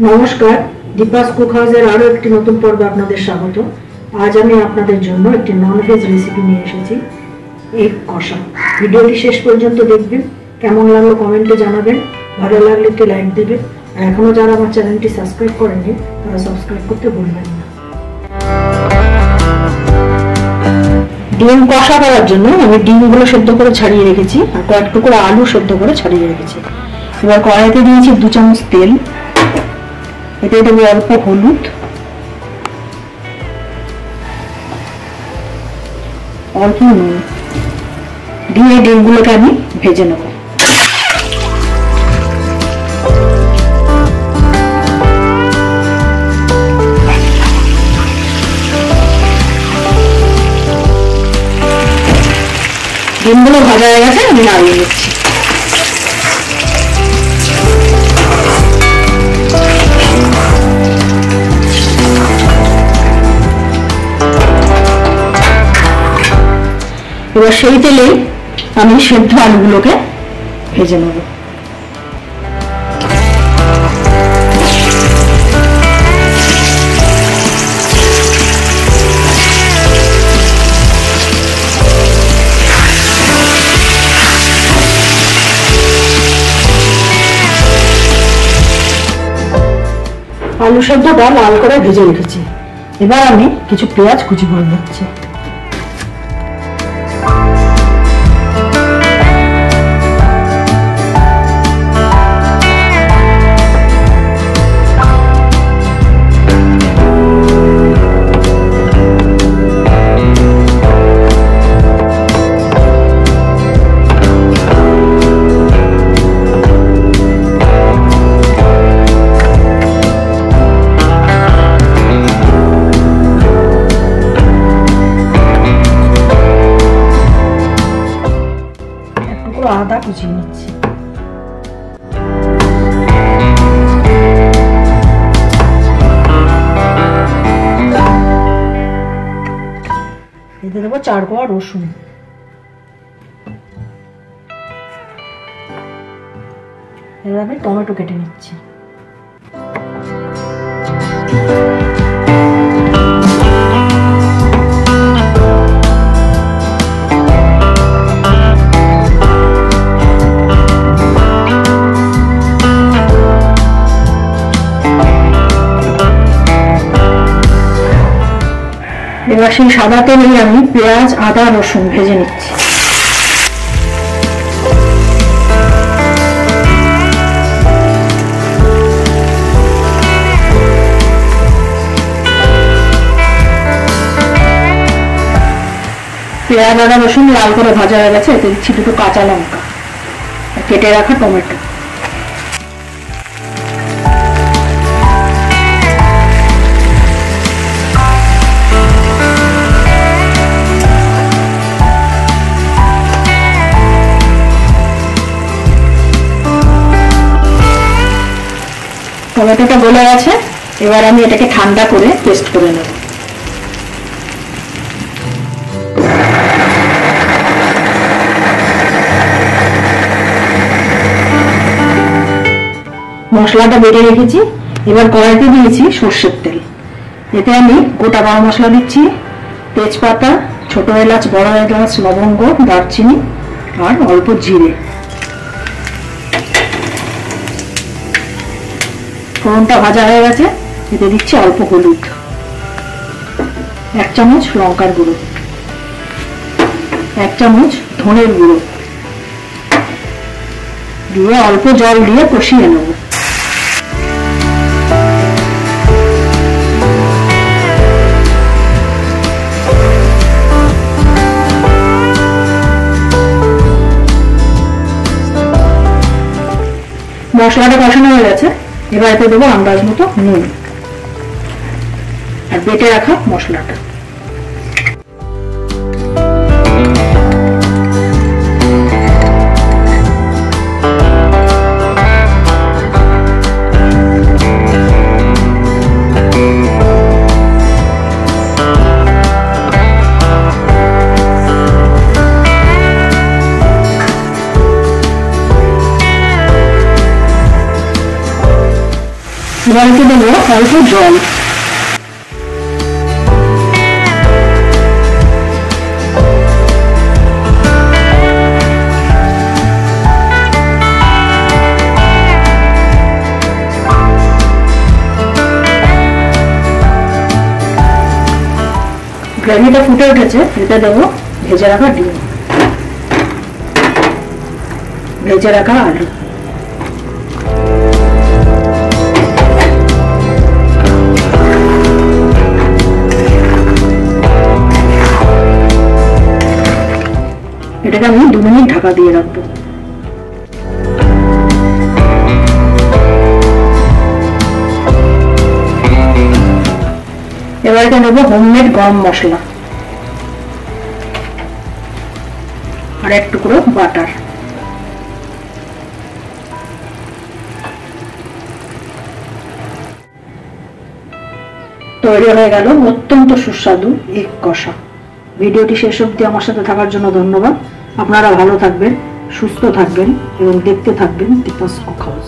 নমস্কার, দীপাস কুক হাউসের আরো একটি নতুন পর্বে আপনাদের স্বাগত। আজ আমি আপনাদের জন্য একটি ননভেজ রেসিপি নিয়ে এসেছি, এগ কষা। ভিডিওটি শেষ পর্যন্ত দেখবেন। কেমন লাগলো কমেন্টে জানাবেন, ভালো লাগলে একটি লাইক দেবেন। আর এখনো যারা আমার চ্যানেলটি সাবস্ক্রাইব করেননি তারা সাবস্ক্রাইব করতে ভুলবেন না। ডিম কষা করার জন্য আমি ডিমগুলো সেদ্ধ করে ছাড়িয়ে রেখেছি আর কয়েক টুকরো আলু সেদ্ধ করে ছাড়িয়ে রেখেছি। এবার কড়াইতে দিয়েছি 2 চামচ তেল, এতে দেবো অল্প হলুদ, অল্প নুন দিয়ে ডিমগুলোকে আমি ভেজে নেব। ডিমগুলো ভাজা হয়ে গেছে, আমি নামিয়ে নিচ্ছি। এবার সেই তেলেই আমি সেদ্ধ আলুগুলোকে ভেজে নেব। আলু সেদ্ধটা লাল করে ভেজে রেখেছি। এবার আমি কিছু পেঁয়াজ কুচি করে দিচ্ছি। আদা কুচিয়ে নিচ্ছি। এতে দেবো 4 কোয়া রসুন। এবার আমি টমেটো কেটে নিচ্ছি। এবার সেই সাদা তেলেই আমি পেঁয়াজ, আদা, রসুন ভেজে নিচ্ছি। পেঁয়াজ, আদা, রসুন লাল করে ভাজা হয়ে গেছে, এতে দিচ্ছি 2 কাঁচা লঙ্কা, কেটে রাখা টমেটো। টমেটোটা গলে গেছে, এবার আমি এটাকে ঠান্ডা করে পেস্ট করে নেব। মশলাটা বেটে রেখেছি। এবার কড়াইতে দিয়েছি সর্ষের তেল, এতে আমি গোটা গরম মশলা দিচ্ছি, তেজপাতা, ছোট এলাচ, বড় এলাচ, লবঙ্গ, দারচিনি আর অল্প জিরে। ফোড়নটা ভাজা হয়ে গেছে, এতে দিচ্ছি অল্প হলুদ, 1 চামচ লঙ্কার গুঁড়ো, 1 চামচ ধনের গুঁড়ো দিয়ে অল্প জল দিয়ে কষিয়ে নেব। মশলাটা কষানো হয়ে গেছে, এবার এতে দেবো আন্দাজ মতো নুন আর বেটে রাখা মশলাটা। এবার গ্রেভিতে দেবো অল্প জল। গ্রেভিটা ফুটে উঠেছে, এতে দেবো ভেজে রাখা ডিম, ভেজে রাখা আলু, এটাকে আমি 2 মিনিট ঢাকা দিয়ে রাখবো। এবার এটা নেবো হোমমেড গরম মশলা আর এক টুকরো বাটার। তৈরি হয়ে গেল অত্যন্ত সুস্বাদু এগ কষা। ভিডিওটি শেষ অবধি আমার সাথে থাকার জন্য ধন্যবাদ। আপনারা ভালো থাকবেন, সুস্থ থাকবেন এবং দেখতে থাকবেন দীপাস কুক হাউস।